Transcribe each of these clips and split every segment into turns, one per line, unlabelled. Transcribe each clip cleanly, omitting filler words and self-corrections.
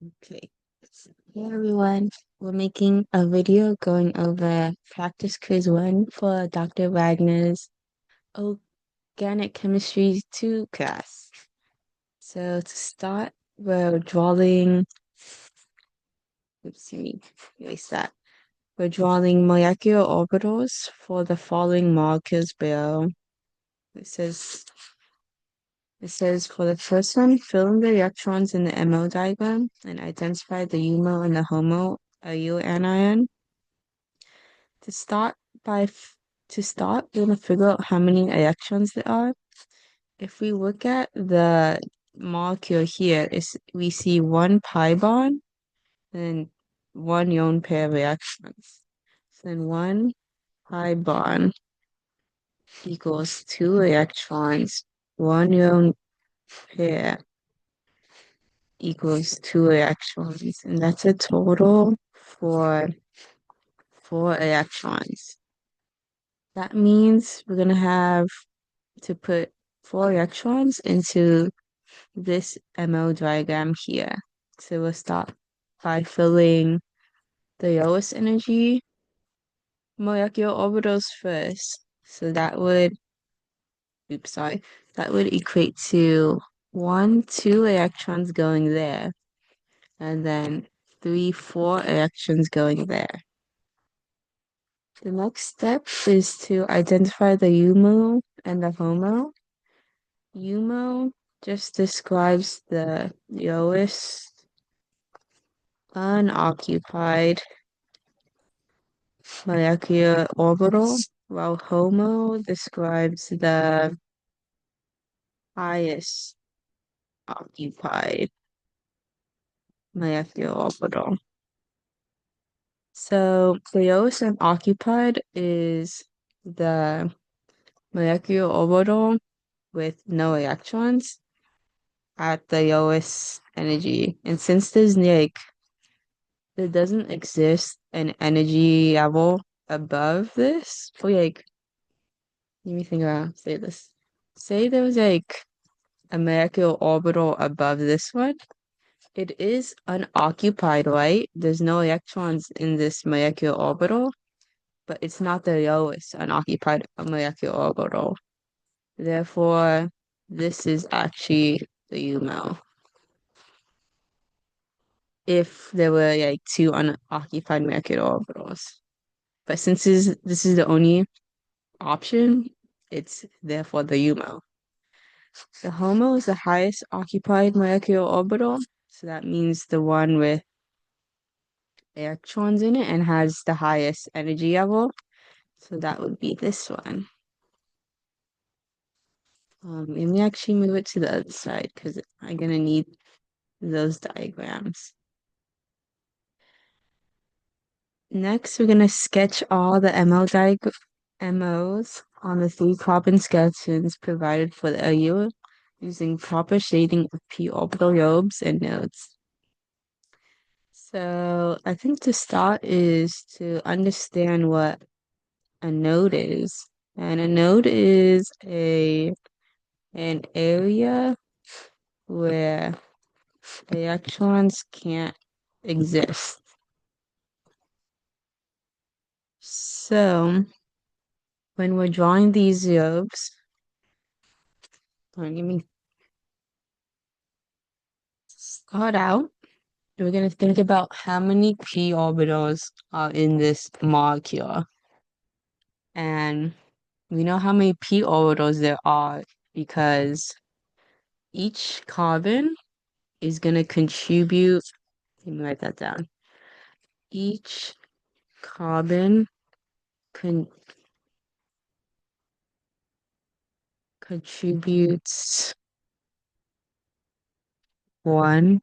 Okay. Hey everyone, we're making a video going over practice quiz one for Dr. Wagner's Organic Chemistry 2 class. So to start, we're drawing, oops, let me erase that. We're drawing molecular orbitals for the following molecules below. It says it says for the first one, fill in the electrons in the MO diagram and identify the UMO and the HOMO anion. To start by f- to start, we're gonna figure out how many electrons there are. If we look at the molecule here, we see one pi bond and one lone pair of electrons. So then one pi bond equals two electrons. One lone pair equals two electrons, and that's a total for four electrons. That means we're gonna have to put four electrons into this MO diagram here. So we'll start by filling the lowest energy molecular orbitals first. So that would equate to two electrons going there, and then four electrons going there. The next step is to identify the UMO and the HOMO. UMO just describes the lowest unoccupied molecular orbital, while HOMO describes the highest occupied molecular orbital. So the lowest unoccupied is the molecular orbital with no electrons at the lowest energy. And since there doesn't exist an energy level above this, let me think about say this. Say there was a molecular orbital above this one. It is unoccupied, right? There's no electrons in this molecular orbital, but it's not the lowest unoccupied molecular orbital. Therefore, this is actually the UMO. If there were two unoccupied molecular orbitals. But since this is the only option, it's therefore the UMO. The HOMO is the highest occupied molecular orbital, so that means the one with electrons in it and has the highest energy level. So that would be this one. Let me actually move it to the other side because I'm gonna need those diagrams. Next, we're gonna sketch all the MOs on the three carbon skeletons provided for the LU using proper shading of p orbital lobes and nodes. So I think to start is to understand what a node is. And a node is an area where electrons can't exist. So when we're drawing these lobes, let me start out. We're going to think about how many p orbitals are in this molecule. And we know how many p orbitals there are because each carbon is going to contribute. Let me write that down. Each carbon con contributes one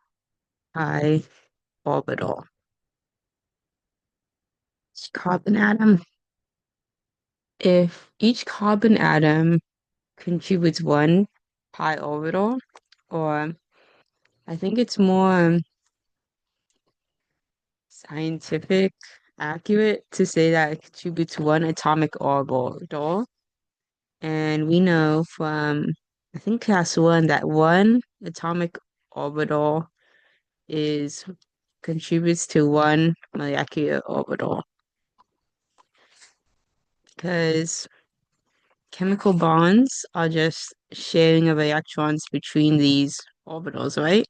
pi orbital. Each carbon atom. If each carbon atom contributes one pi orbital, or I think it's more scientific accurate to say that it contributes one atomic orbital. And we know from, I think class one, that one atomic orbital is contributes to one molecular orbital because chemical bonds are just sharing of electrons between these orbitals, right?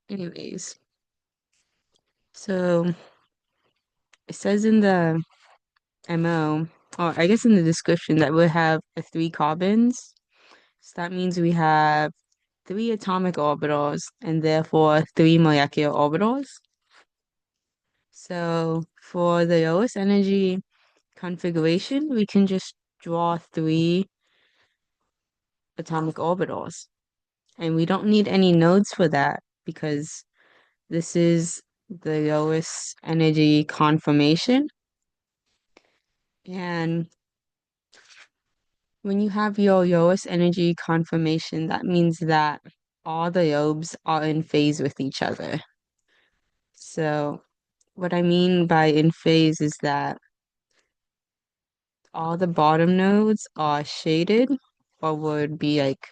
Anyways, so it says in the MO, or I guess in the description, that we have three carbons. So that means we have three atomic orbitals and therefore three molecular orbitals. So for the lowest energy configuration, we can just draw three atomic orbitals. And we don't need any nodes for that because this is the lowest energy conformation. And when you have your lowest energy conformation, that means that all the lobes are in phase with each other. So what I mean by in phase is that all the bottom nodes are shaded or would be like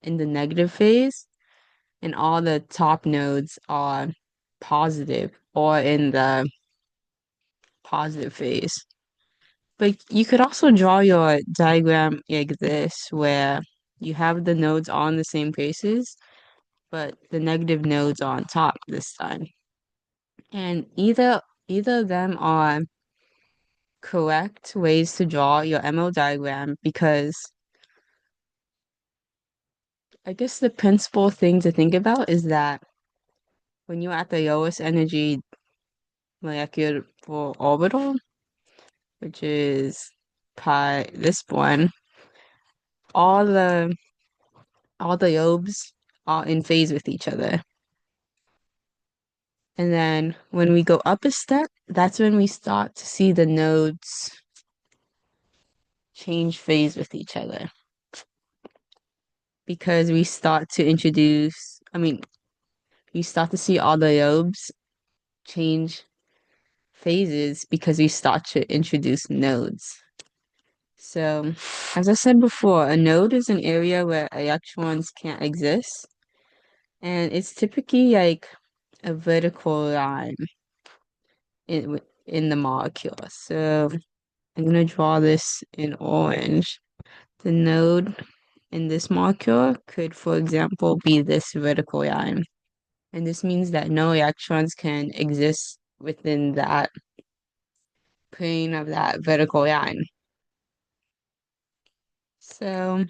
in the negative phase, and all the top nodes are positive or in the positive phase. But you could also draw your diagram like this, where you have the nodes on the same faces, but the negative nodes are on top this time. And either of them are correct ways to draw your MO diagram because I guess the principal thing to think about is that when you're at the lowest energy molecular orbital, which is pi this one, all the all the lobes are in phase with each other. And then when we go up a step, that's when we start to see the nodes change phase with each other because we start to introduce, I mean, you start to see all the lobes change phases because we start to introduce nodes. So, as I said before, a node is an area where electrons can't exist, and it's typically like a vertical line in the molecule. So, I'm gonna draw this in orange. The node in this molecule could, for example, be this vertical line. And this means that no electrons can exist within that plane of that vertical line. So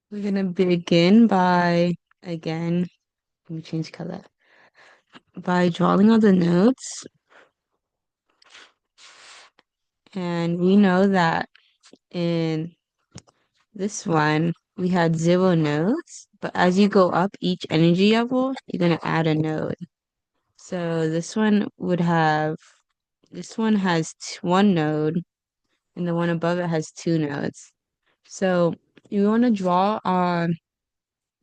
we're gonna begin by, again, let me change color, by drawing all the nodes. And we know that in this one, we had 0 nodes, but as you go up each energy level, you're gonna add a node. So this one has one node, and the one above it has two nodes. So you want to draw our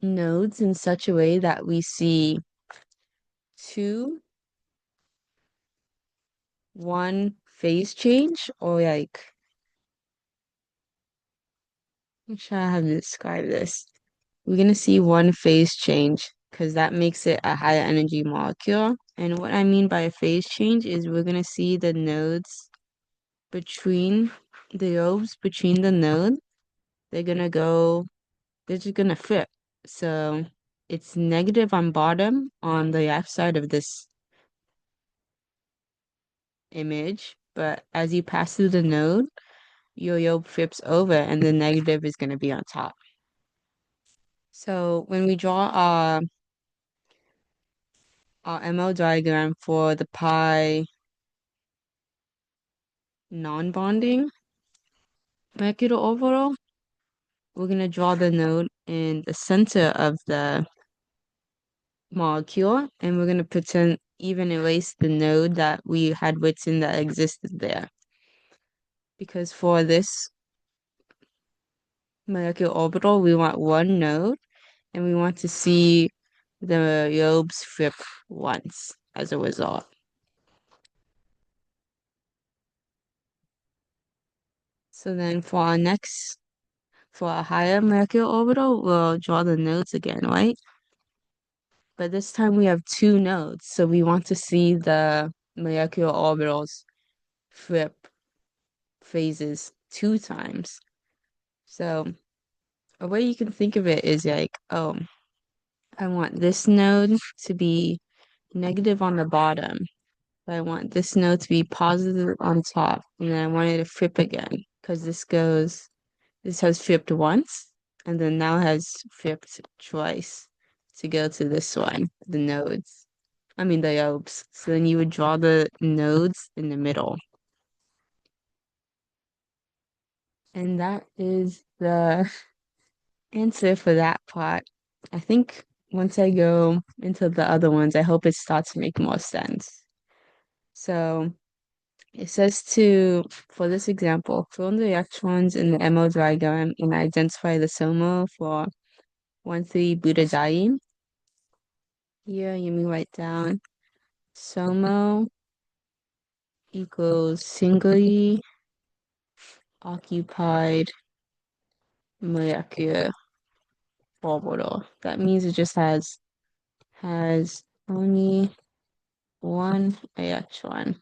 nodes in such a way that we see two, one phase change, or like, I'm sure I have to describe this. We're gonna see one phase change because that makes it a higher energy molecule. And what I mean by a phase change is we're gonna see the nodes between the lobes between the node. They're gonna go, they're just gonna flip. So it's negative on bottom on the left side of this image, but as you pass through the node, your lobe flips over and the negative is gonna be on top. So when we draw our MO diagram for the pi non-bonding molecular orbital, we're going to draw the node in the center of the molecule, and we're going to pretend even erase the node that we had written that existed there. Because for this molecular orbital, we want one node, and we want to see the lobes flip once as a result. So then for a higher molecular orbital, we'll draw the nodes again, right? But this time we have two nodes, so we want to see the molecular orbitals flip phases two times. So a way you can think of it is like, oh, I want this node to be negative on the bottom. But I want this node to be positive on top. And then I want it to flip again because this has flipped once and then now has flipped twice to go to this one, the nodes. I mean the lobes. So then you would draw the nodes in the middle. And that is the answer for that part. I think once I go into the other ones, I hope it starts to make more sense. So it says for this example, fill in the electrons in the MO diagram and identify the SOMO for 1,3-butadiene. Here, you may write down SOMO equals singly occupied molecular orbital. That means it just has only one electron.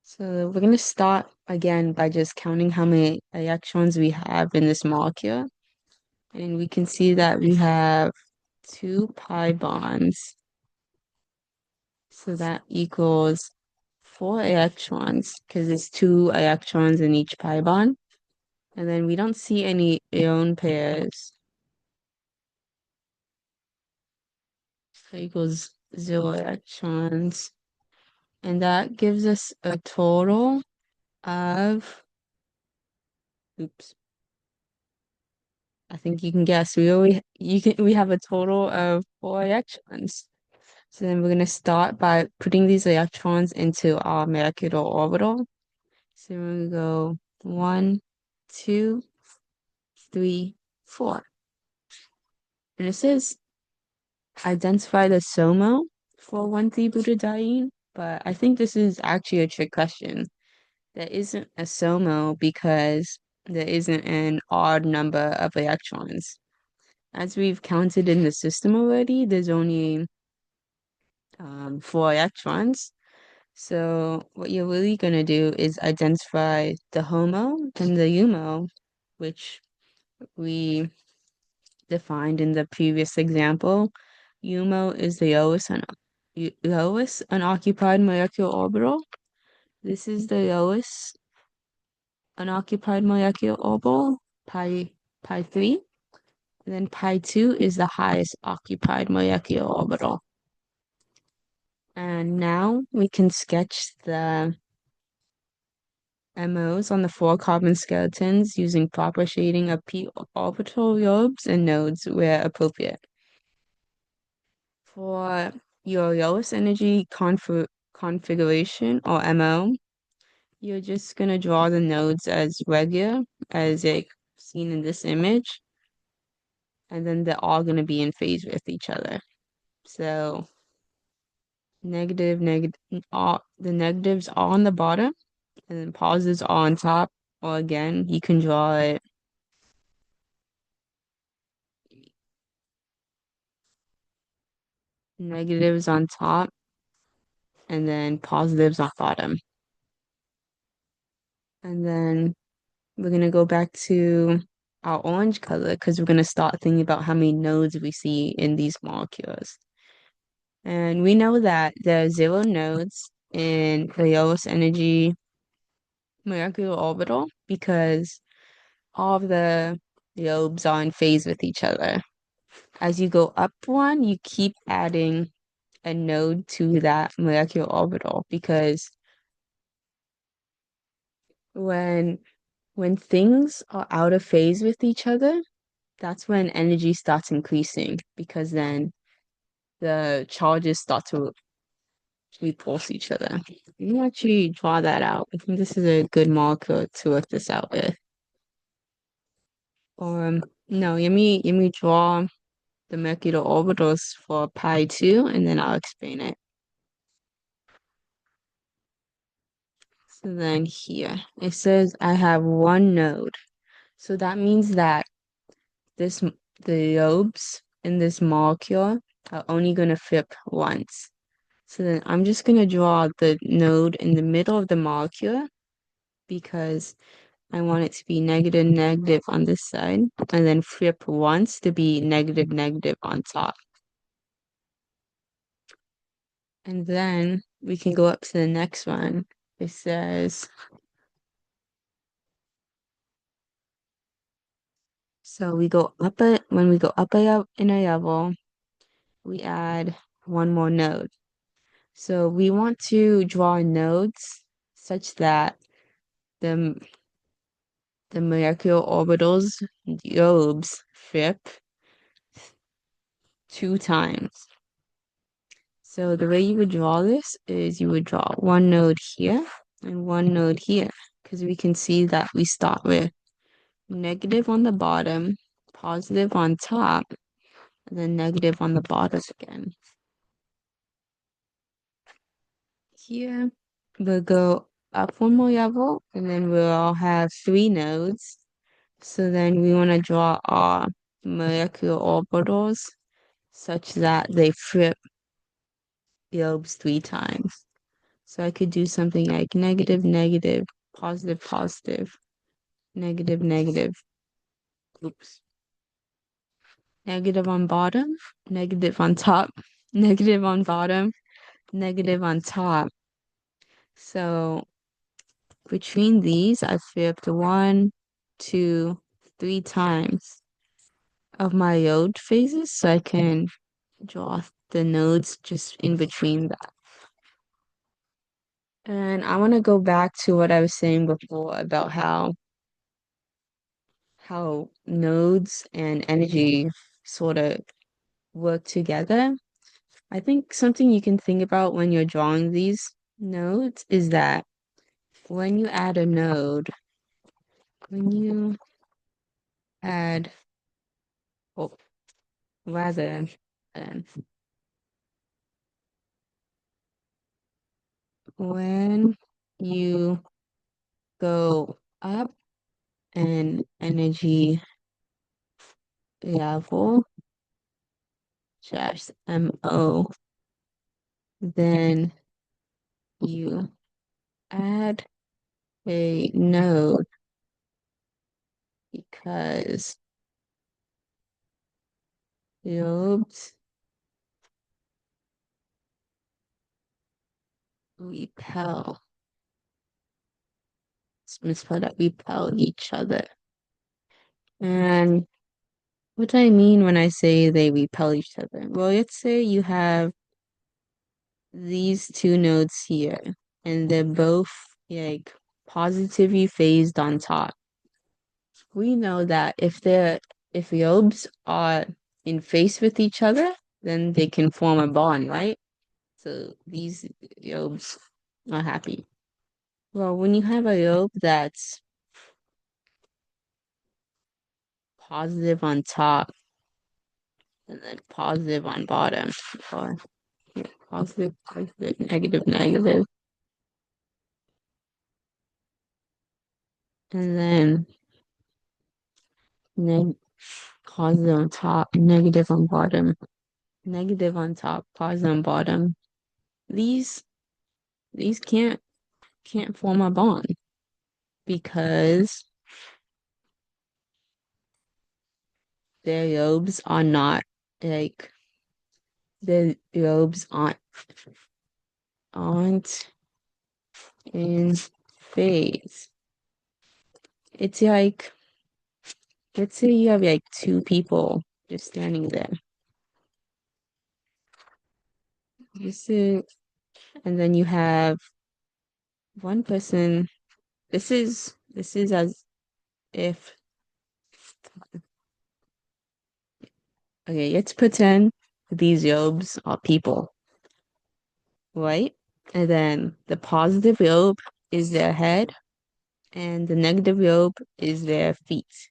So we're going to start again by just counting how many electrons we have in this molecule. And we can see that we have two pi bonds. So that equals four electrons because there's two electrons in each pi bond. And then we don't see any lone pairs. So equals zero electrons. And that gives us a total of, oops, I think you can guess. We have a total of four electrons. So then we're gonna start by putting these electrons into our molecular orbital. So we're gonna go 1, 2, 3, 4. And it says identify the SOMO for 1,3-butadiene, but I think this is actually a trick question. There isn't a SOMO because there isn't an odd number of electrons. As we've counted in the system already, there's only four electrons. So what you're really going to do is identify the HOMO and the UMO, which we defined in the previous example. UMO is the lowest unoccupied molecular orbital. This is the lowest unoccupied molecular orbital, pi 3. And then pi 2 is the highest occupied molecular orbital. And now we can sketch the MOs on the four carbon skeletons using proper shading of p orbital lobes and nodes where appropriate. For your lowest energy configuration or MO, you're just gonna draw the nodes as regular, as like seen in this image, and then they're all gonna be in phase with each other. So all the negatives are on the bottom, and then positives are on top. Or again, you can draw it negatives on top and then positives on bottom. And then we're going to go back to our orange color because we're going to start thinking about how many nodes we see in these molecules. And we know that there are zero nodes in the lowest energy molecular orbital because all of the lobes are in phase with each other. As you go up one, you keep adding a node to that molecular orbital because when when things are out of phase with each other, that's when energy starts increasing because then the charges start to repulse each other. You can actually draw that out. I think this is a good marker to work this out with. Or no, let me draw the molecular orbitals for pi 2 and then I'll explain it. So then here it says I have one node. So that means that this the lobes in this molecule are only going to flip once. So then I'm just going to draw the node in the middle of the molecule because I want it to be negative negative on this side and then flip once to be negative negative on top. And then we can go up to the next one. It says, so we go up when we go up in a level, we add one more node. So we want to draw nodes such that the the molecular orbitals lobes flip 2 times. So the way you would draw this is you would draw one node here and one node here because we can see that we start with negative on the bottom, positive on top, and then negative on the bottom again. Here we'll go up one more level and then we'll all have 3 nodes. So then we want to draw our molecular orbitals such that they flip lobes 3 times. So I could do something like negative, negative, positive, positive, negative, negative. Oops. Negative on bottom, negative on top, negative on bottom, negative on top. So between these, I flipped 1, 2, 3 times of my load phases so I can draw the nodes just in between that. And I want to go back to what I was saying before about how nodes and energy sort of work together. I think something you can think about when you're drawing these nodes is that when you add a node, when you add, oh, rather than when you go up an energy level, dash MO, then you add a node because lobes repel. It's misspelled that repel each other. And what do I mean when I say they repel each other? Well, let's say you have these 2 nodes here, and they're both like positively phased on top. We know that if lobes are in phase with each other, then they can form a bond, right? So these lobes are happy. Well, when you have a lobe that's positive on top and then positive on bottom, or yeah, positive, positive, negative, negative, and then neg positive on top, negative on bottom, negative on top, positive on bottom. These these can't form a bond because their lobes are not like their lobes aren't in phase. It's like let's say you have like 2 people just standing there. This is, and then you have one person. This is as if okay, let's pretend these lobes are people, right? And then the positive lobe is their head, and the negative lobe is their feet.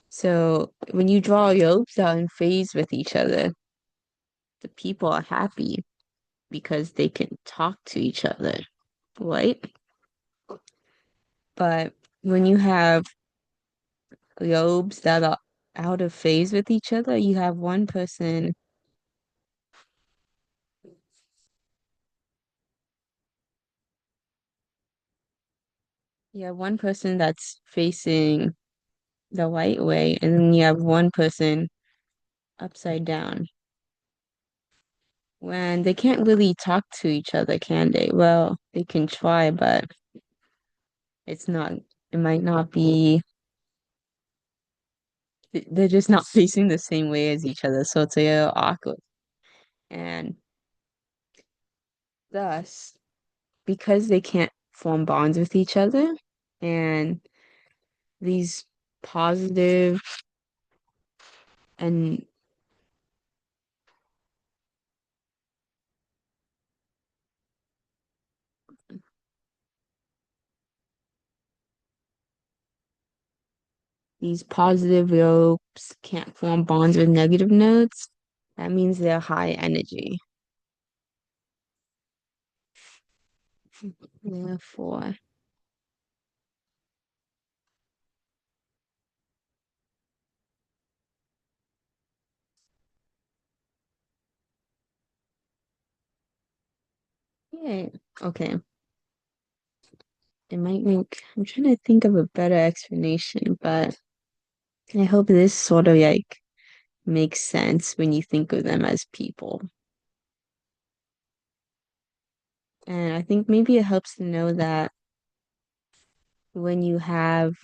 So when you draw lobes that are in phase with each other, the people are happy because they can talk to each other, right? But when you have lobes that are out of phase with each other. You have one person that's facing the right way, and then you have one person upside down. When they can't really talk to each other, can they? Well, they can try, but it's not, it might not be, they're just not facing the same way as each other, so it's a little awkward. And thus, because they can't form bonds with each other, and these positive and these positive ropes can't form bonds with negative nodes, that means they're high energy. Therefore, yeah, okay. It might make, I'm trying to think of a better explanation, but I hope this sort of like makes sense when you think of them as people. And I think maybe it helps to know that when you have,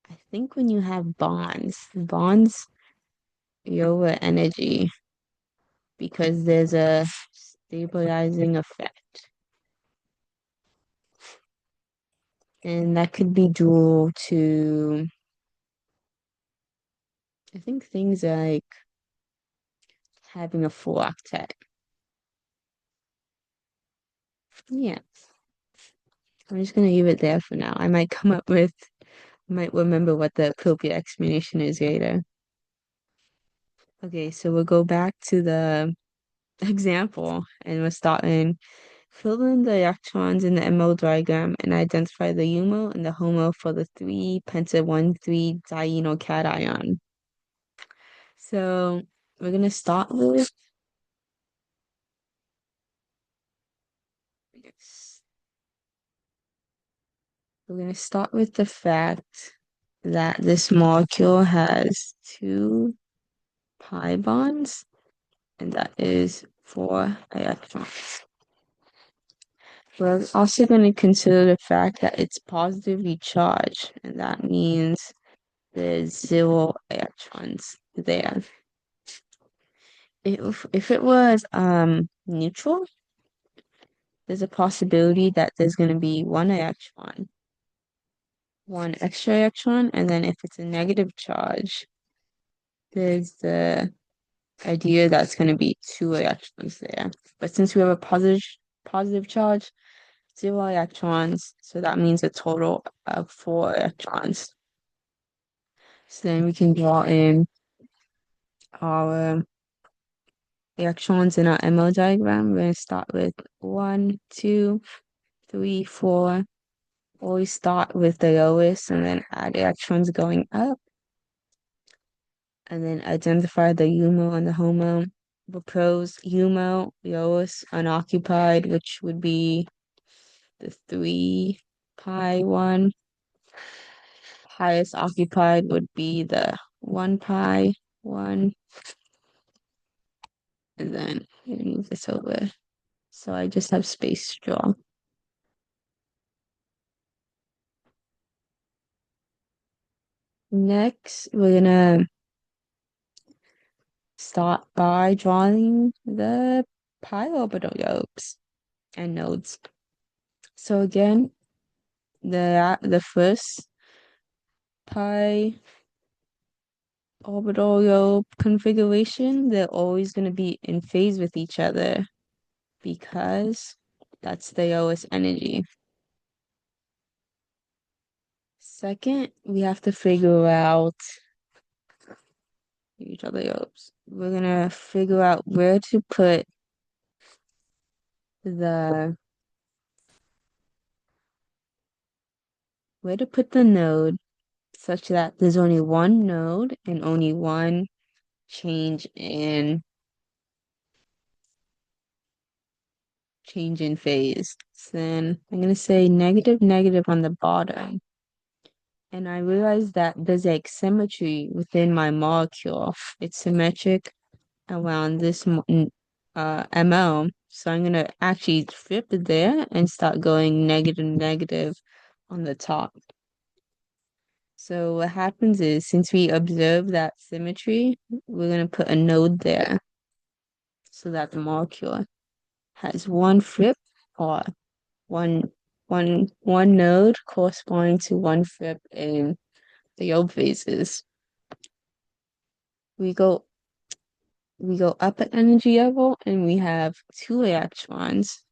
I think when you have bonds lower energy because there's a stabilizing effect. And that could be due to, I think things like having a full octet. Yeah, I'm just gonna leave it there for now. Might remember what the appropriate explanation is later. Okay, so we'll go back to the example and we're starting. Fill in the electrons in the MO diagram and identify the UMO and the HOMO for the 3 penta 1 3 dieno cation. So we're gonna start with we're gonna start with the fact that this molecule has two pi bonds, and that is 4 electrons. We're also going to consider the fact that it's positively charged, and that means there's 0 electrons there. If it was neutral, there's a possibility that there's going to be 1 electron, one extra electron, and then if it's a negative charge, there's the idea that's going to be 2 electrons there. But since we have a positive charge, 0 electrons, so that means a total of 4 electrons. So then we can draw in our electrons in our MO diagram. We're going to start with 1, 2, 3, 4. Always start with the lowest and then add electrons going up. And then identify the UMO and the HOMO. Propose UMO, lowest unoccupied, which would be the 3 pi 1. Highest occupied would be the 1 pi 1. And then I'm gonna move this over. So I just have space to draw. Next, we're gonna start by drawing the pi orbital lobes and nodes. So again, the first pi orbital lobe configuration, they're always going to be in phase with each other because that's the lowest energy. Second, we have to figure out each other lobes. We're gonna figure out the where to put the node such that there's only one node and only one change in change in phase. So then I'm gonna say negative negative on the bottom. And I realized that there's like symmetry within my molecule. It's symmetric around this ML. So I'm gonna actually flip it there and start going negative negative on the top. So what happens is since we observe that symmetry, we're gonna put a node there so that the molecule has one flip or one one node corresponding to one flip in the Yob phases. We go we go up at energy level and we have two electrons.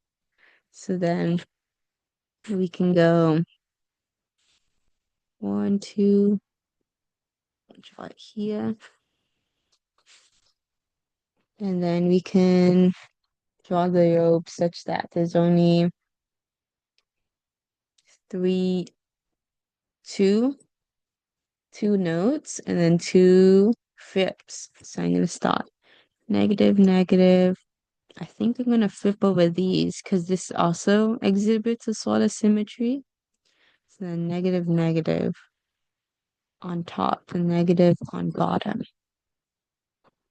So then we can go one, two, right here, and then we can draw the Yob such that there's only three, two, two nodes and then two flips. So I'm gonna start negative, negative. I think I'm gonna flip over these because this also exhibits a sort of symmetry. So then negative, negative on top and negative on bottom.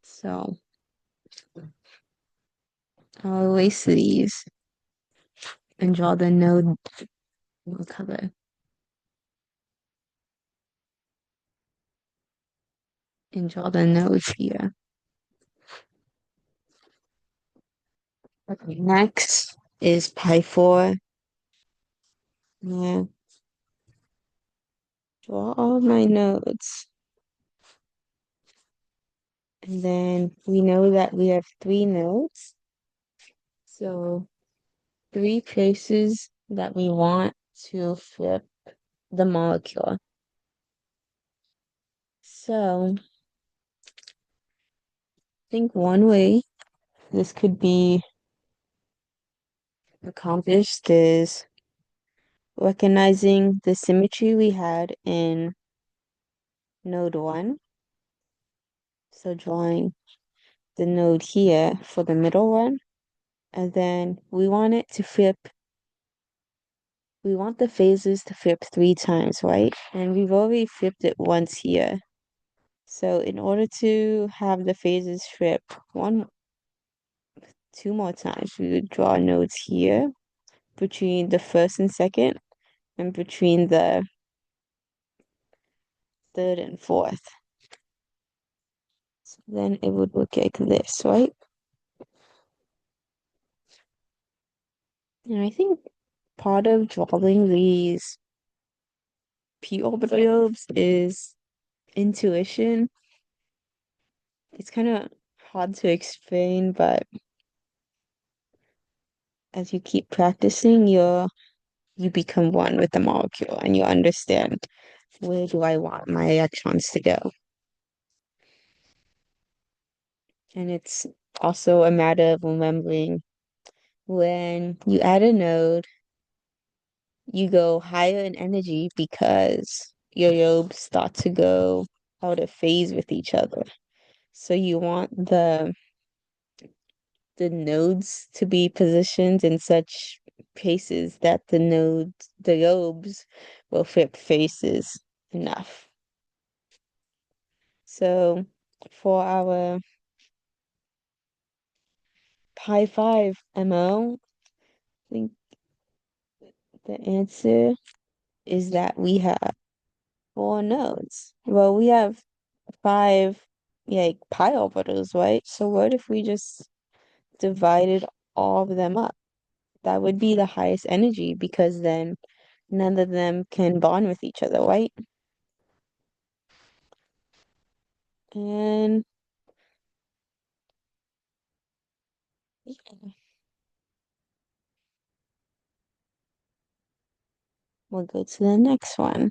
So I'll erase these and draw the node color and draw the nodes here. Okay, next is pi 4. Yeah, draw all my nodes. And then we know that we have three nodes. So three places that we want to flip the molecule. So I think one way this could be accomplished is recognizing the symmetry we had in node 1. So drawing the node here for the middle one. And then we want it to flip, we want the phases to flip three times, right? And we've already flipped it once here. So in order to have the phases flip two more times, we would draw nodes here between the first and second and between the third and fourth. So then it would look like this, right? And I think part of drawing these p orbital lobes is intuition. It's kind of hard to explain, but as you keep practicing, you become one with the molecule and you understand where do I want my electrons to go. And it's also a matter of remembering when you add a node, you go higher in energy because your lobes start to go out of phase with each other. So you want the nodes to be positioned in such places that the lobes will flip faces enough. So for our pi 5 MO, I think the answer is that we have four nodes. Well, we have five like pi orbitals, right? So what if we just divided all of them up? That would be the highest energy because then none of them can bond with each other, right? And yeah, we'll go to the next one.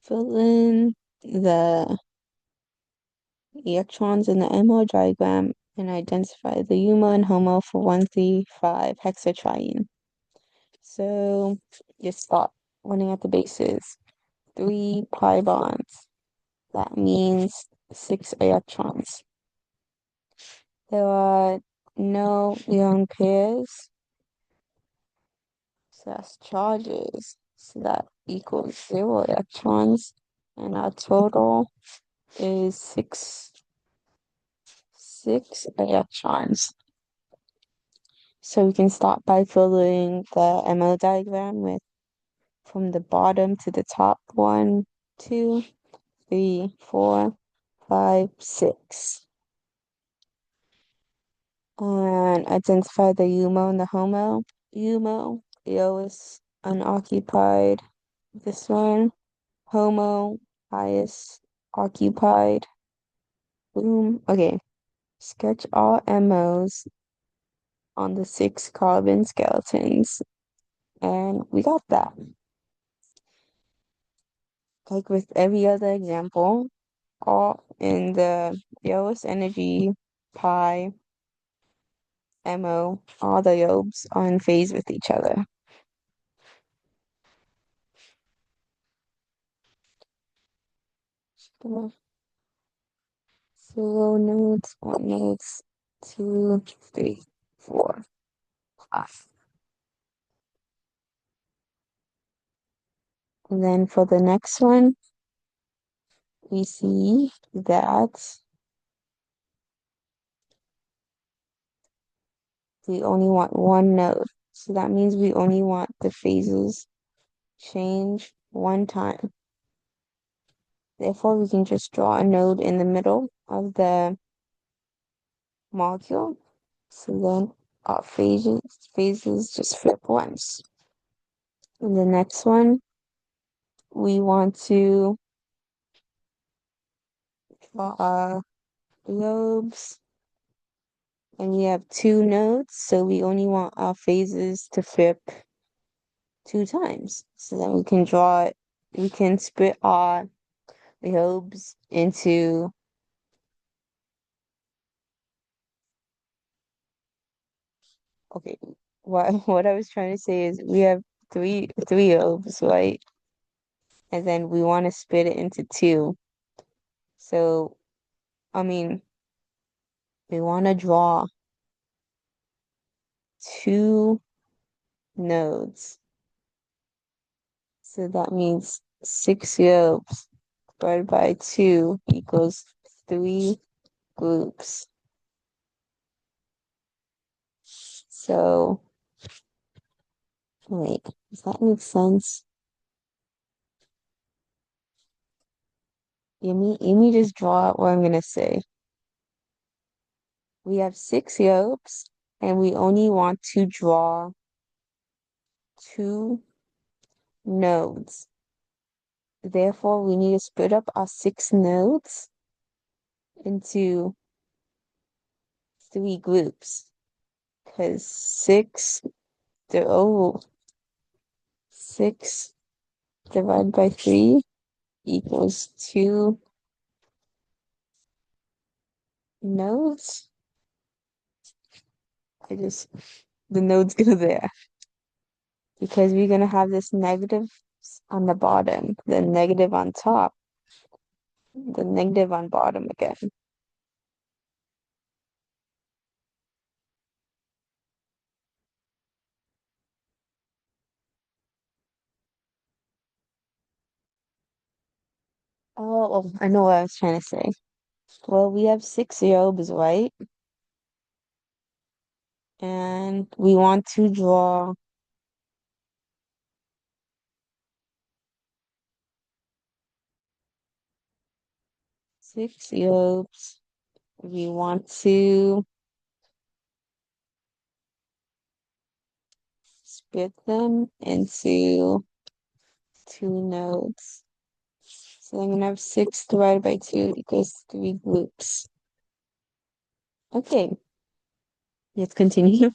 Fill in the electrons in the MO diagram and identify the HUMO and HOMO for 135 hexatriene. So just start running at the bases. 3 pi bonds. That means 6 electrons. There are no lone pairs, so that's charges. So that equals 0 electrons. And our total is six electrons. So we can start by filling the MO diagram with from the bottom to the top. 1, 2, 3, 4, 5, 6. And identify the UMO and the HOMO. UMO, lowest unoccupied. This one, HOMO, highest occupied. Boom. Okay. Sketch all MOs on the 6 carbon skeletons. And we got that. Like with every other example, all in the lowest energy pi MO, all the lobes are in phase with each other. Zero nodes, 1 nodes, 2, 3, 4, 5. And then for the next one, we see that we only want 1 node. So that means we only want the phases change 1 time. Therefore, we can just draw a node in the middle of the molecule. So then our phases just flip once. And the next one, we want to draw our lobes. And we have 2 nodes, so we only want our phases to flip 2 times. So then we can split our lobes into, okay, what what I was trying to say is we have three lobes, right? And then we want to split it into 2. So, I mean, we want to draw 2 nodes. So that means 6 lobes divided by 2 equals 3 groups. So, wait, does that make sense? Let me just draw out what I'm gonna say. We have 6 lobes, and we only want to draw 2 nodes. Therefore, we need to split up our 6 nodes into 3 groups. Because 6 divided by 3 equals 2 nodes. The nodes go there. Because we're gonna have this negative on the bottom, the negative on top, the negative on bottom again. Oh, I know what I was trying to say. Well, we have 6 lobes, right? And we want to draw 6 lobes. We want to split them into 2 nodes. So I'm gonna have 6 divided by 2 equals 3 groups. Okay, let's continue.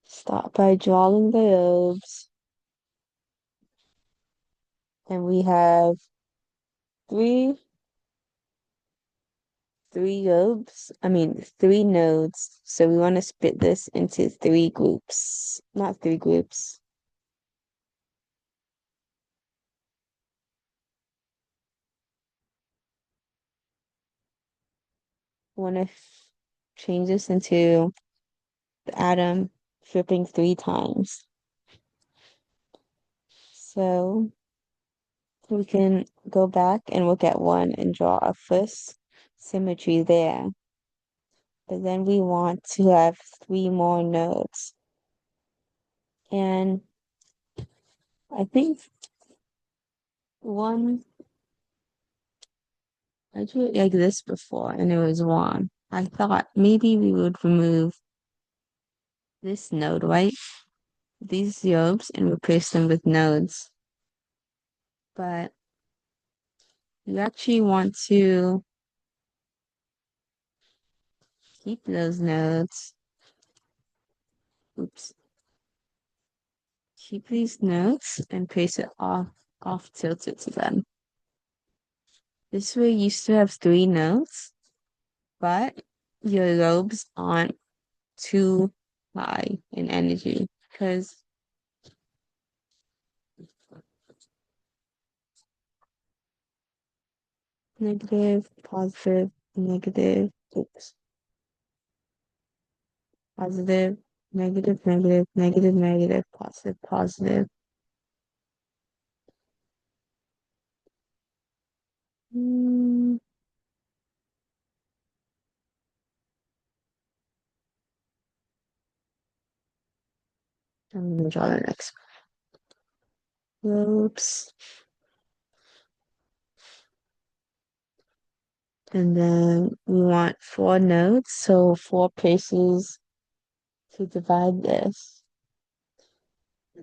Start by drawing the lobes. And we have three lobes. I mean 3 nodes. So we want to split this into 3 groups. Not 3 groups. want to change this into the atom flipping 3 times. So we can go back and look at one and draw a first symmetry there. But then we want to have 3 more nodes. And I think one, I drew it like this before and it was wrong. I thought maybe we would remove this node, right? These yobes and replace them with nodes. But you actually want to keep those nodes. Oops. Keep these nodes and place it off tilted to them. This way you still have 3 nodes, but your lobes aren't too high in energy because negative, positive, negative, oops, positive, negative, negative, negative, negative, positive, positive. Hmm, I'm gonna draw the next lobes. And then we want 4 nodes, so 4 places to divide this.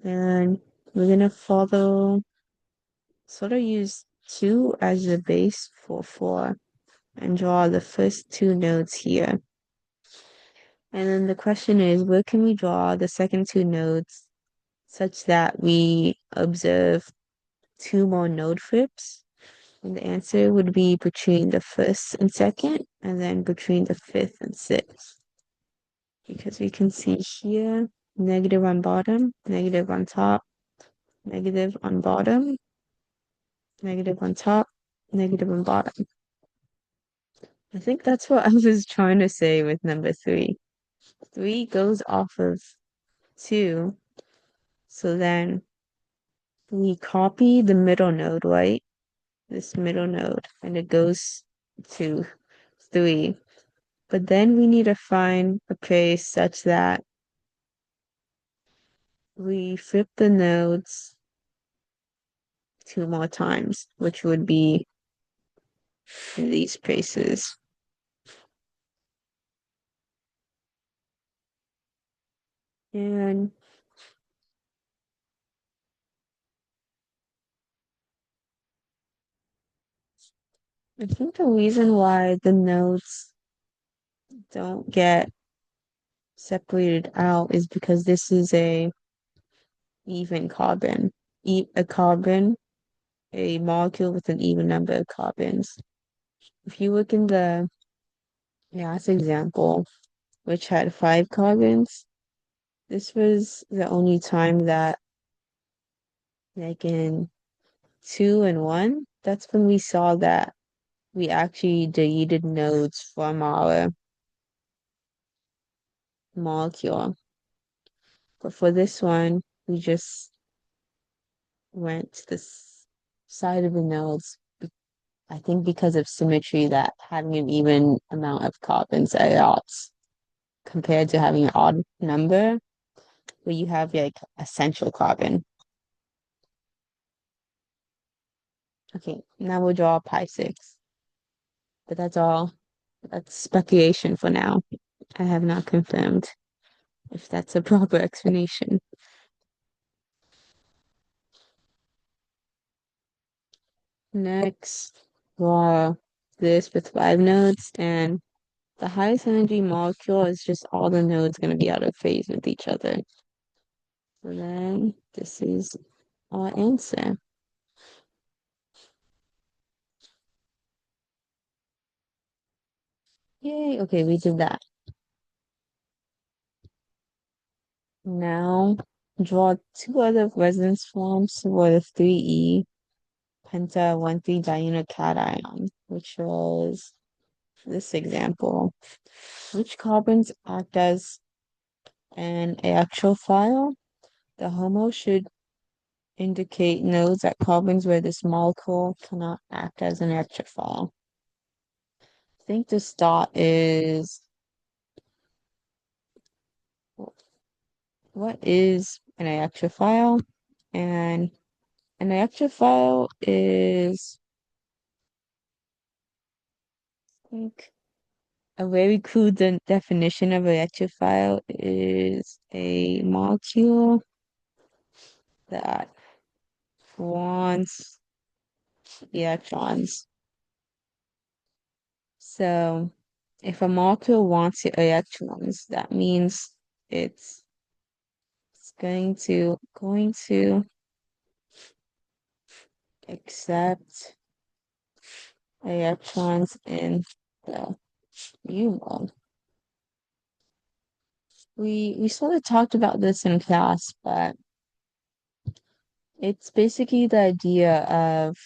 And we're gonna follow, sort of use 2 as the base for 4 and draw the first 2 nodes here. And then the question is, where can we draw the second 2 nodes such that we observe 2 more node flips? And the answer would be between the first and second, and then between the fifth and sixth. Because we can see here, negative on bottom, negative on top, negative on bottom, negative on top, negative on bottom. I think that's what I was trying to say with number 3. 3 goes off of 2, so then we copy the middle node, right? This middle node, and it goes to 3. But then we need to find a place such that we flip the nodes 2 more times, which would be in these places. And I think the reason why the nodes don't get separated out is because this is a even carbon. A carbon, a molecule with an even number of carbons. If you look in the last example, which had 5 carbons, this was the only time that, like in 2 and 1, that's when we saw that we actually deleted nodes from our molecule. But for this one, we just went to this side of the nodes. I think because of symmetry, that having an even amount of carbons helps compared to having an odd number where you have like a central carbon. Okay, now we'll draw pi 6. But that's all. That's speculation for now. I have not confirmed if that's a proper explanation. Next, draw this with 5 nodes, and the highest energy molecule is just all the nodes going to be out of phase with each other. So then this is our answer. Yay, okay, we did that. Now draw 2 other resonance forms for the 3E penta 1,3 diunic cation, which was this example. Which carbons act as an electrophile? The HOMO should indicate nodes at carbons where this molecule cannot act as an electrophile. I think this dot is what is an electrophile? And an electrophile is, I think, a very crude definition of electrophile is a molecule that wants electrons. So if a molecule wants electrons, that means it's it's going to accept electrons in the U mode. We sort of talked about this in class, but it's basically the idea of,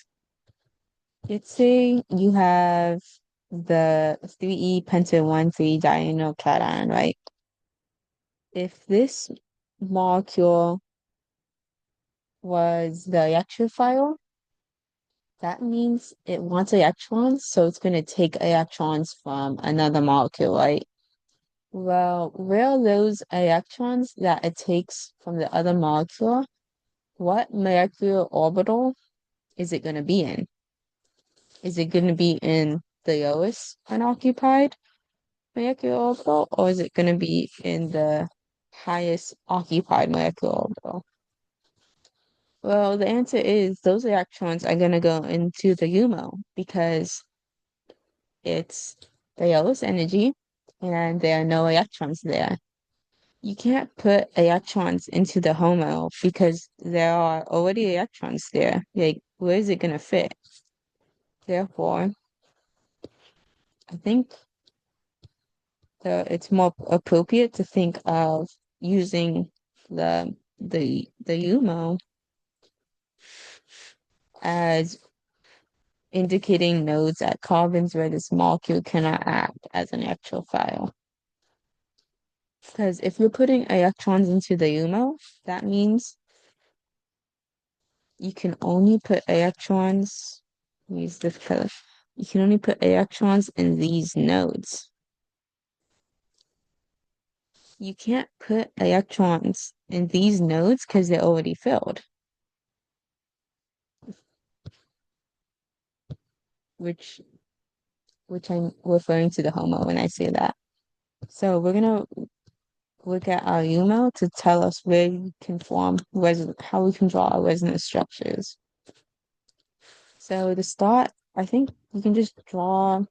let's say you have the 3e penta 1,3 diagonal cation, right? If this molecule was the electrophile, that means it wants electrons, so it's going to take electrons from another molecule, right? Well, where are those electrons that it takes from the other molecule? What molecular orbital is it going to be in? Is it going to be in the lowest unoccupied molecular orbital, or is it going to be in the highest occupied molecular orbital? Well, the answer is those electrons are going to go into the UMO because it's the lowest energy and there are no electrons there. You can't put electrons into the HOMO because there are already electrons there. Like, where is it going to fit? Therefore, I think it's more appropriate to think of using the UMO as indicating nodes at carbons where this molecule cannot act as an electrophile. Because if you're putting electrons into the UMO, that means you can only put electrons, use this color, you can only put electrons in these nodes. You can't put electrons in these nodes because they're already filled, which I'm referring to the HOMO when I say that. So we're gonna look at our UMO to tell us where we can form how we can draw our resonance structures. So to start, I think you can just draw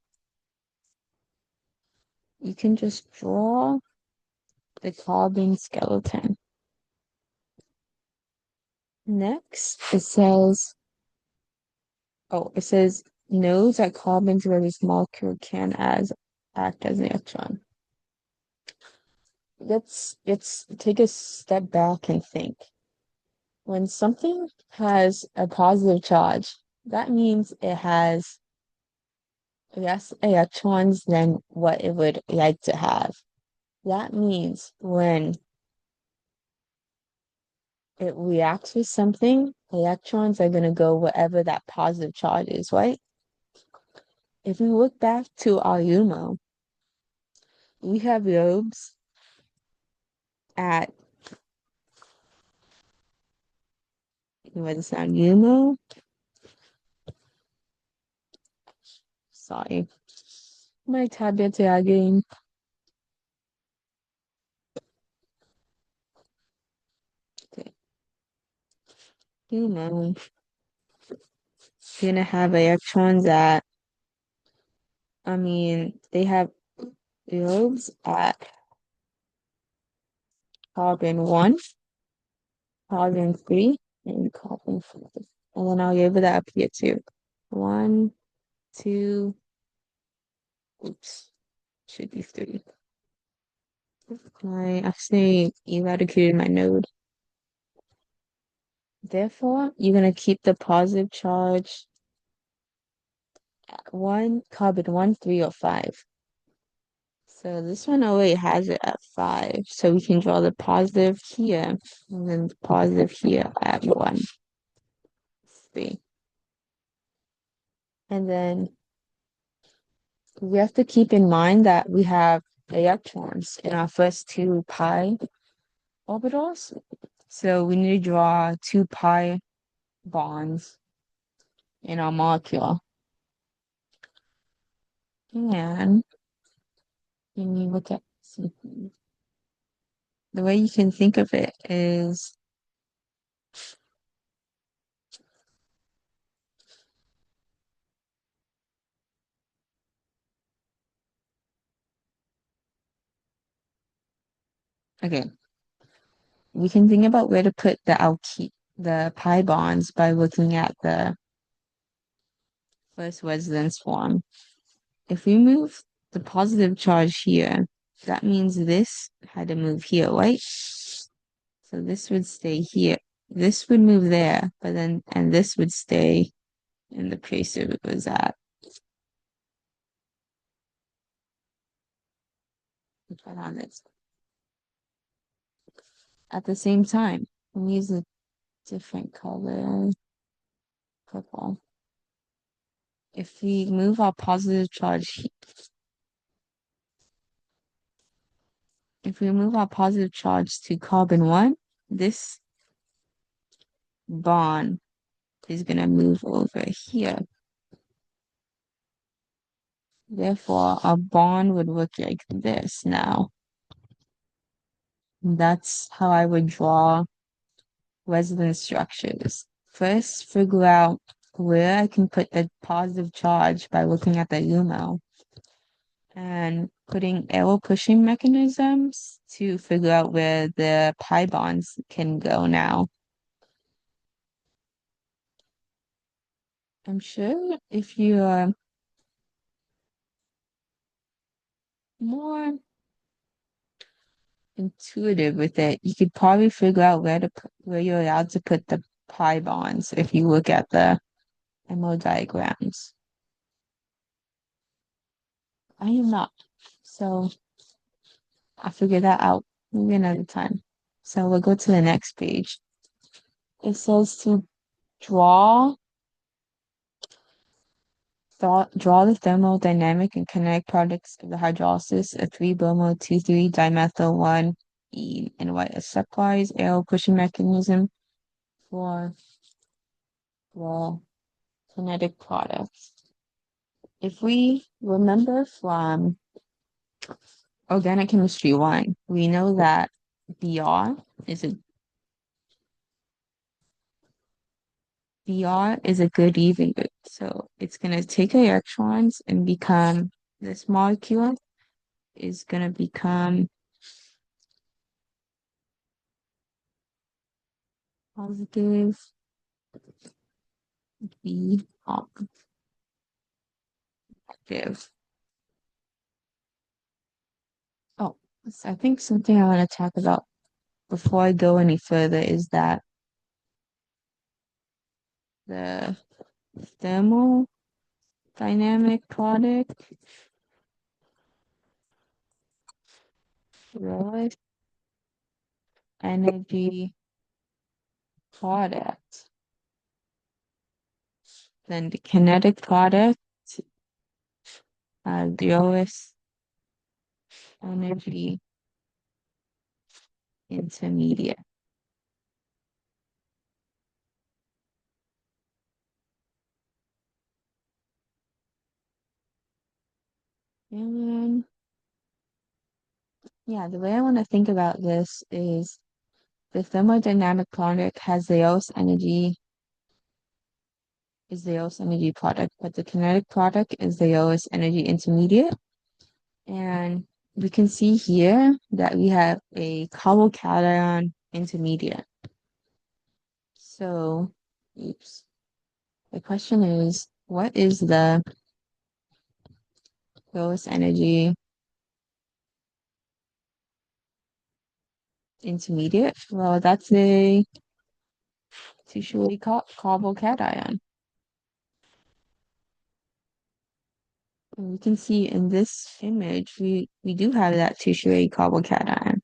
the carbon skeleton. Next, it says nodes at carbons where this molecule can act as an electron. Let's take a step back and think. When something has a positive charge, that means it has less electrons than what it would like to have. That means when it reacts with something, electrons are going to go wherever that positive charge is, right? If we look back to our UMO, we have lobes at, what is that, UMO? Sorry, my tablet's lagging. Okay. UMO, you're gonna have electrons at, they have lobes at carbon 1, carbon 3, and carbon 5. And then I'll label that up here too. 1, 2, oops, should be 3. I actually eradicated my node. Therefore, you're going to keep the positive charge one, carbon one, three, or five. So this one already has it at five. So we can draw the positive here and then the positive here at one, three. And then we have to keep in mind that we have electrons in our first two pi orbitals. So we need to draw two pi bonds in our molecule. And when you look at the way you can think of it is okay, we can think about where to put the pi bonds by looking at the first resonance form. If we move the positive charge here, that means this had to move here, right? So this would stay here. This would move there, but then, and this would stay in the place it was at. Put on this. At the same time, we use a different color, purple. If we move our positive charge, if we move our positive charge to carbon one, this bond is going to move over here. Therefore, our bond would look like this now. That's how I would draw resonance structures. First, figure out where I can put the positive charge by looking at the UML and putting arrow pushing mechanisms to figure out where the pi bonds can go now. I'm sure if you are more intuitive with it, you could probably figure out where you're allowed to put the pi bonds if you look at the MO diagrams. I am not. So I'll figure that out maybe another time. So we'll go to the next page. It says to draw draw the thermodynamic and kinetic products of the hydrolysis of 3-bromo 2,3-dimethyl 1-ene and what a stepwise arrow pushing mechanism for the kinetic products. If we remember from organic chemistry 1, we know that is a Br is a good even good. So it's gonna take electrons and become this molecule is gonna become positive B active. Oh, so I think something I want to talk about before I go any further is that the thermodynamic product, Royce energy product, then the kinetic product, Lewis energy intermediate. And yeah, the way I want to think about this is the thermodynamic product has the lowest energy is the lowest energy product, but the kinetic product is the lowest energy intermediate. And we can see here that we have a carbocation intermediate. So, oops. The question is, what is the lowest energy intermediate? Well, that's a tertiary carbocation. And you can see in this image, we do have that tertiary carbocation,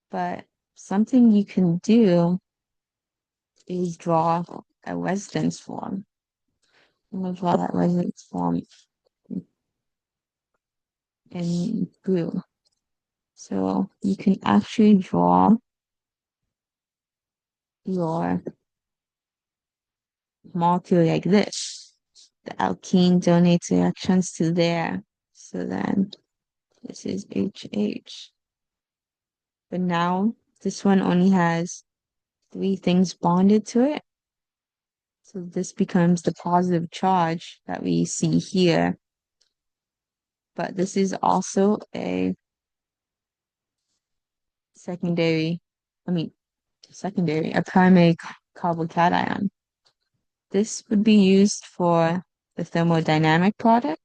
but something you can do is draw a resonance form. I'm gonna draw that resonance form in blue. So you can actually draw your molecule like this. The alkene donates reactions to there. So then this is HH. But now this one only has three things bonded to it. So this becomes the positive charge that we see here. But this is also a secondary, a primary carbocation. This would be used for the thermodynamic product,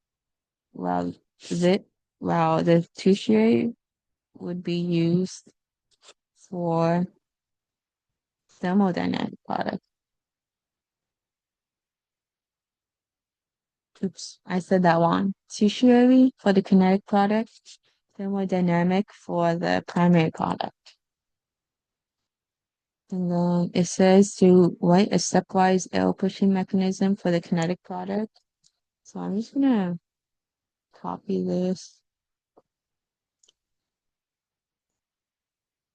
while the while the tertiary would be used for thermodynamic product. Oops, I said that wrong. Tertiary for the kinetic product, thermodynamic for the primary product. And then it says to write a stepwise L pushing mechanism for the kinetic product. So I'm just gonna copy this.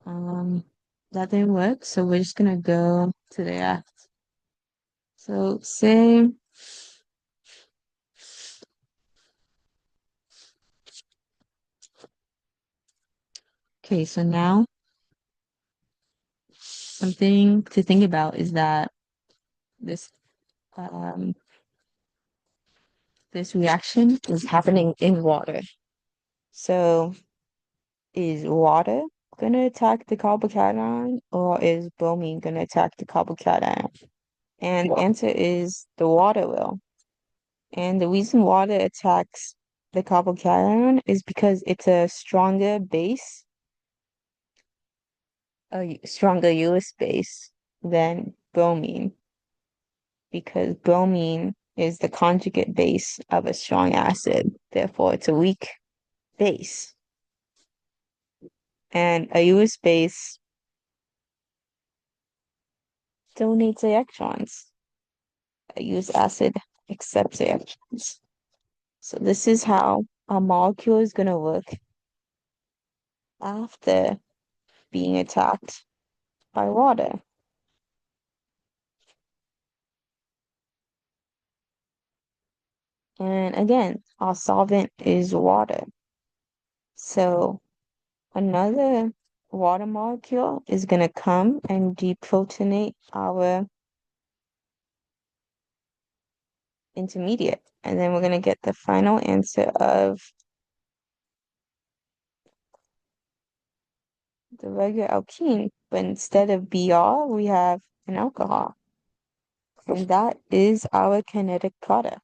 That didn't work, so we're just gonna go to the F. So say okay, so now something to think about is that this um this reaction is happening in water. So is water gonna attack the carbocation or is bromine gonna attack the carbocation? And the answer is the water will. And the reason water attacks the carbocation is because it's a stronger base, a stronger US base than bromine, because bromine is the conjugate base of a strong acid. Therefore, it's a weak base. And a US base donates electrons. A US acid accepts electrons. So this is how a molecule is going to work after being attacked by water. And again, our solvent is water. So another water molecule is going to come and deprotonate our intermediate. And then we're going to get the final answer of the regular alkene. But instead of Br, we have an alcohol. And that is our kinetic product.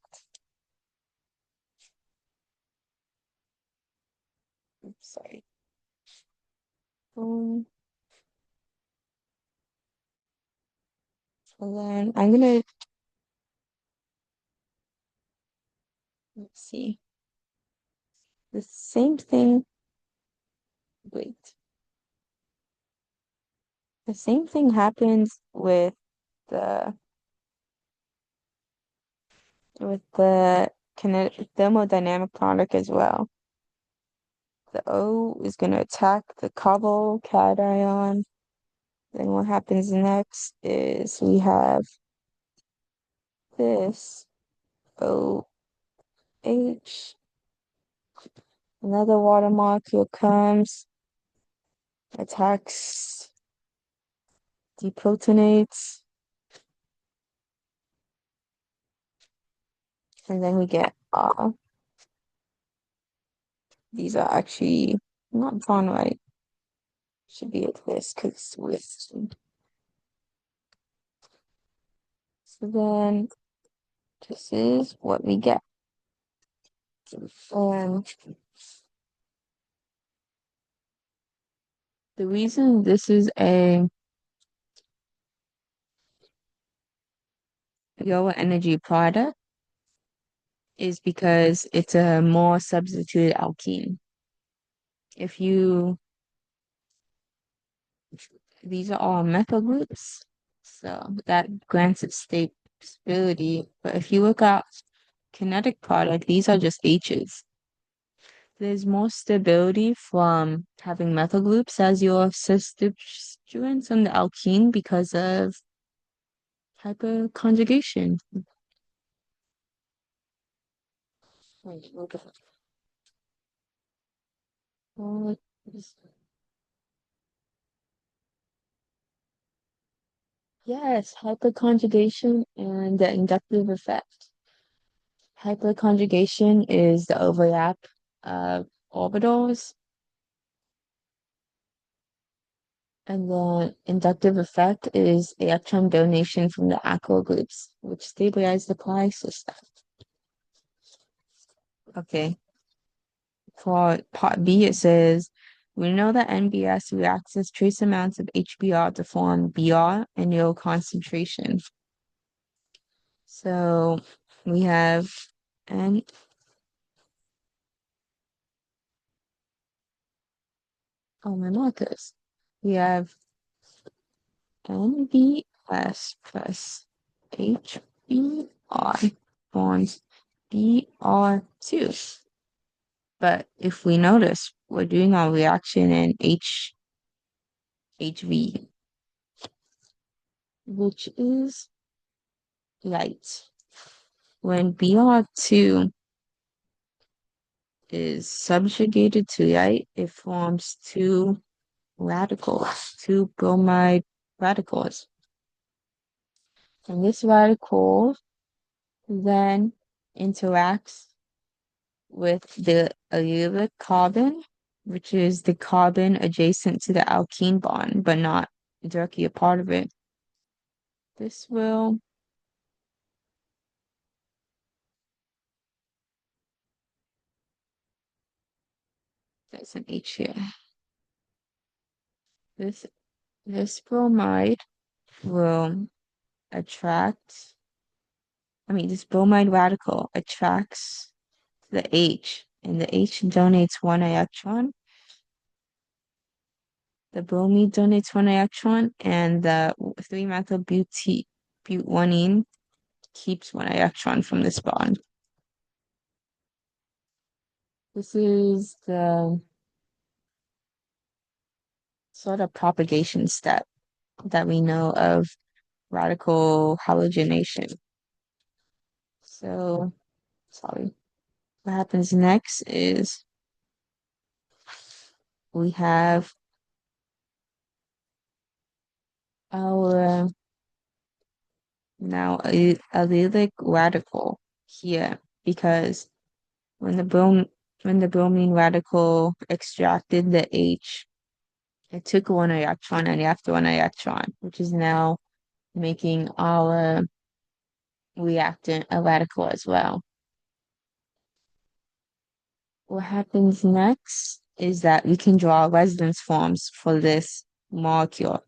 Oops, sorry. And then I'm gonna, let's see, the same thing, wait, the same thing happens the, with the kinetic thermodynamic product as well. The O is gonna attack the carbocation. Then what happens next is we have this OH, another water molecule comes, attacks, deprotonates, and then we get these are actually not drawn right. Should be like this because with so then this is what we get. And the reason this is a lower energy product is because it's a more substituted alkene. If you, these are all methyl groups, so that grants it stability. But if you look at kinetic product, these are just H's. There's more stability from having methyl groups as your substituents on the alkene because of hyperconjugation. Wait, look at all this- Yes, hyperconjugation and the inductive effect. Hyperconjugation is the overlap of orbitals, and the inductive effect is electron donation from the acyl groups, which stabilize the pi system. Okay, for part B, it says, we know that NBS reacts as trace amounts of HBr to form Br and low concentration. So we have N, oh, my markers. We have NBS plus HBr forms Br2. But if we notice, we're doing our reaction in HV, which is light. When Br2 is subjugated to light, it forms two radicals, two bromide radicals. And this radical then interacts with the allylic carbon, which is the carbon adjacent to the alkene bond, but not directly a part of it. This will, there's an H here. This this bromide will attract, this bromide radical attracts the H, and the H donates one electron. The bromine donates one electron, and the 3-methyl butanene keeps one electron from this bond. This is the sort of propagation step that we know of radical halogenation. So, sorry. What happens next is we have our now a allylic radical here because when the bromine radical extracted the H, it took one electron and left one electron, which is now making our reactant a radical as well. What happens next is that we can draw resonance forms for this molecule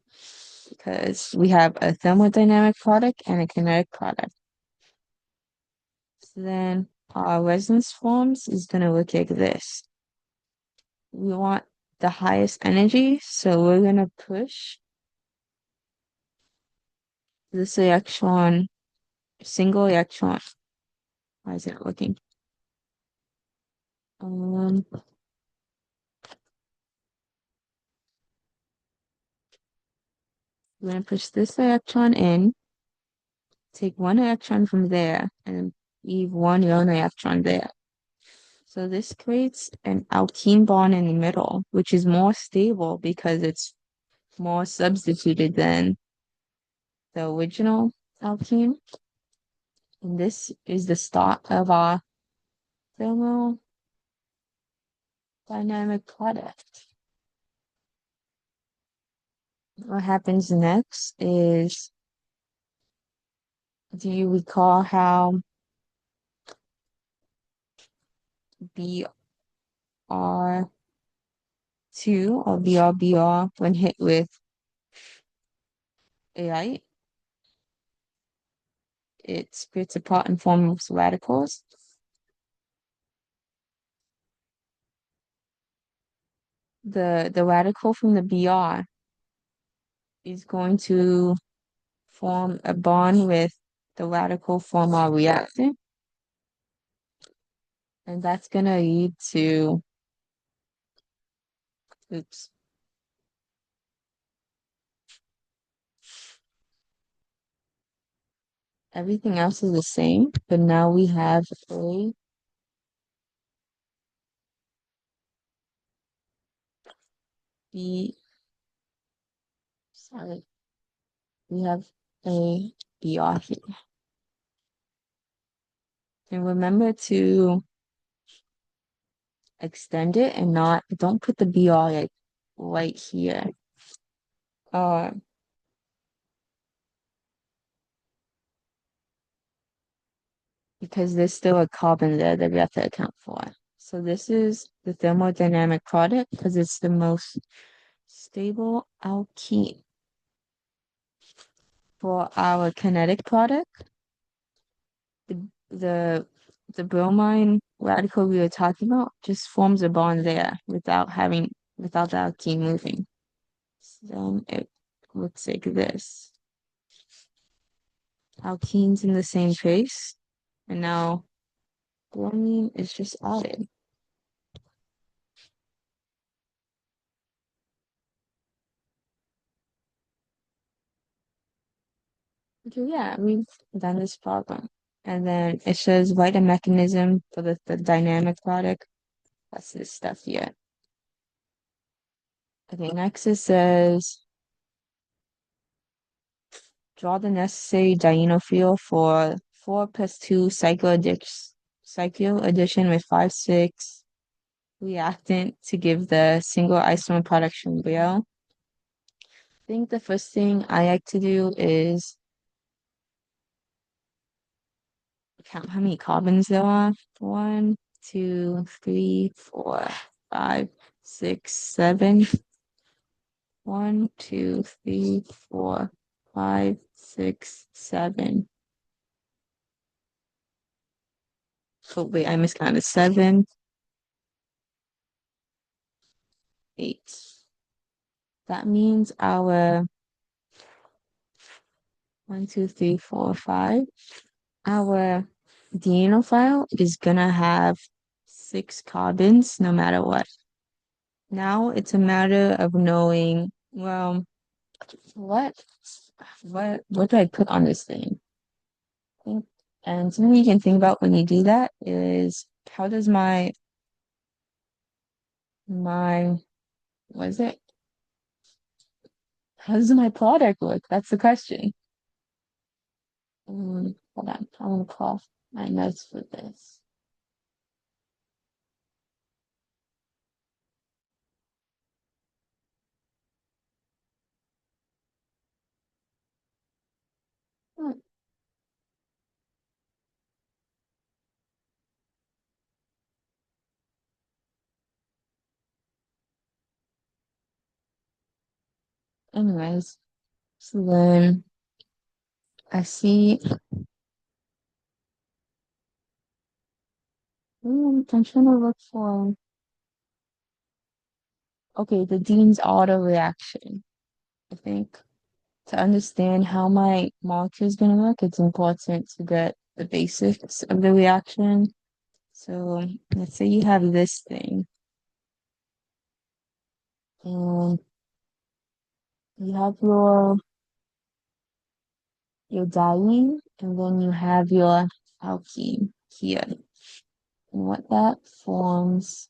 because we have a thermodynamic product and a kinetic product. So then our resonance forms is going to look like this. We want the highest energy, so we're going to push this electron, single electron. Why is it not working? We're going to push this electron in, take one electron from there, and leave one lone electron there. So this creates an alkene bond in the middle, which is more stable because it's more substituted than the original alkene. And this is the start of our thermodynamic product. What happens next is, do you recall how BR2 or BRBR, when hit with a light, it splits apart and forms radicals? the radical from the Br is going to form a bond with the radical from our reactant, and that's gonna lead to, oops, everything else is the same, but now we have B, sorry, we have a Br here. And remember to extend it and don't put the Br like right here. Uh, because there's still a carbon there that we have to account for. So this is the thermodynamic product because it's the most stable alkene. For our kinetic product, the the the bromine radical we were talking about just forms a bond there without the alkene moving. So then it looks like this. Alkenes in the same place, and now bromine is just added. Okay, yeah, we've done this problem. And then it says write a mechanism for the dynamic product. That's this stuff here. Okay, next it says draw the necessary dienophile for 4+2 cycle addition with 5,6 reactant to give the single isomer production wheel. I think the first thing I like to do is count how many carbons there are. 1, 2, 3, 4, 5, 6, 7. 1, 2, 3, 4, 5, 6, 7. Oh, wait, I miscounted. 7, 8. That means our 1, 2, 3, 4, 5. Our DNA file is gonna have 6 carbons no matter what. Now it's a matter of knowing, well, what what do I put on this thing? Think, and something you can think about when you do that is how does my what is it? How does my product look? That's the question. Hold on, I'm gonna pull off my notes for this. Hmm, Anyways, so then I see. I'm trying to look for. Okay, the Dean's auto reaction. I think to understand how my molecule is going to work, it's important to get the basics of the reaction. So let's say you have this thing, and you have your diene, and then you have your alkene here. And what that forms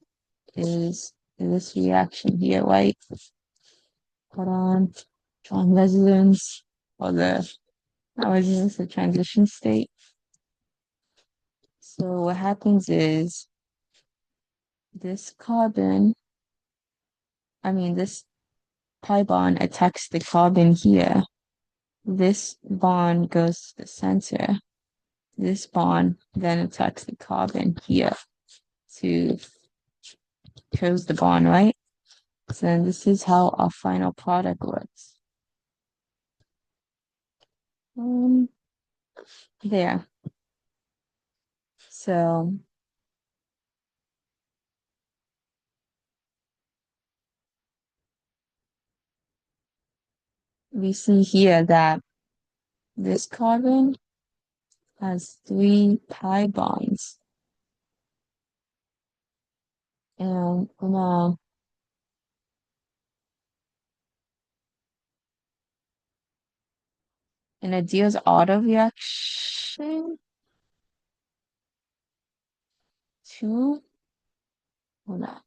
is this reaction here, right? Put on residence or not residence, the transition state. So what happens is this carbon, this pi bond attacks the carbon here. This bond goes to the center. This bond then attacks the carbon here to close the bond, right? So then this is how our final product looks. Um, there. So we see here that this carbon has three pi bonds. And in a Diels auto reaction, two, hold on.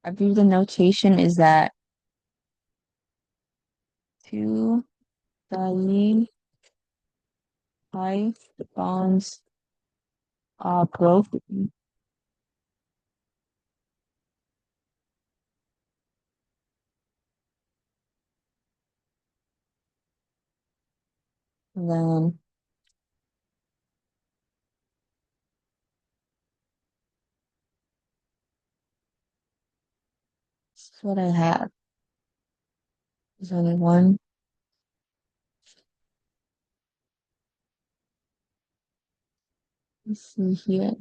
I believe the notation is that two di pi bonds are broken. And then this is what I have. There's only one. Let's see here.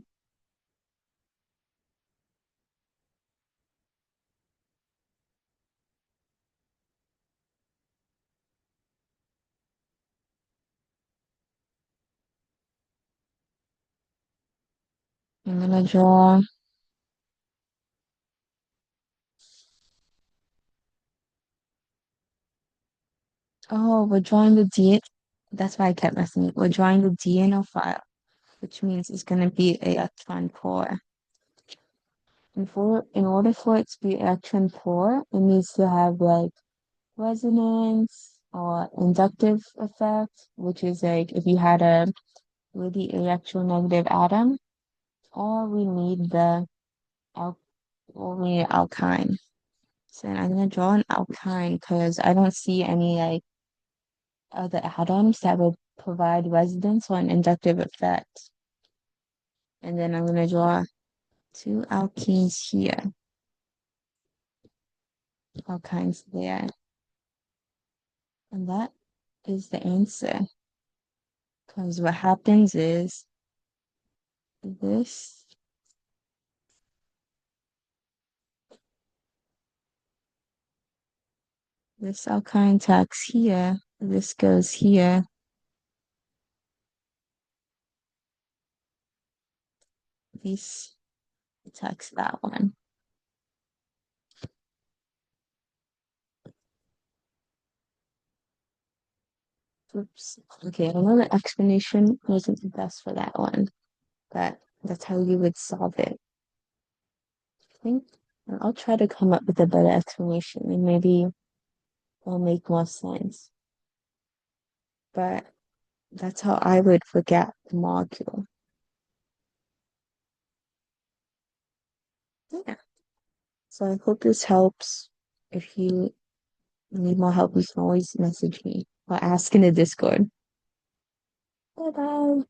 I'm gonna draw. Oh, we're drawing the D. That's why I kept messing it. We're drawing the DNA file, which means it's gonna be electron poor. In order for it to be electron poor, it needs to have like resonance or inductive effect, which is like if you had a really electronegative atom, or we need the al or we need alkyne. So I'm gonna draw an alkyne because I don't see any like other atoms that would provide resonance or an inductive effect. And then I'm gonna draw two alkenes here, alkynes there. And that is the answer. Because what happens is this this alkyne tacks here, this goes here, this attacks that one. Oops. Okay, I know the explanation wasn't the best for that one, but that's how you would solve it. I think I'll try to come up with a better explanation and maybe it'll make more sense. But that's how I would forget the molecule. Yeah. So I hope this helps. If you need more help, you can always message me or ask in the Discord. Bye bye.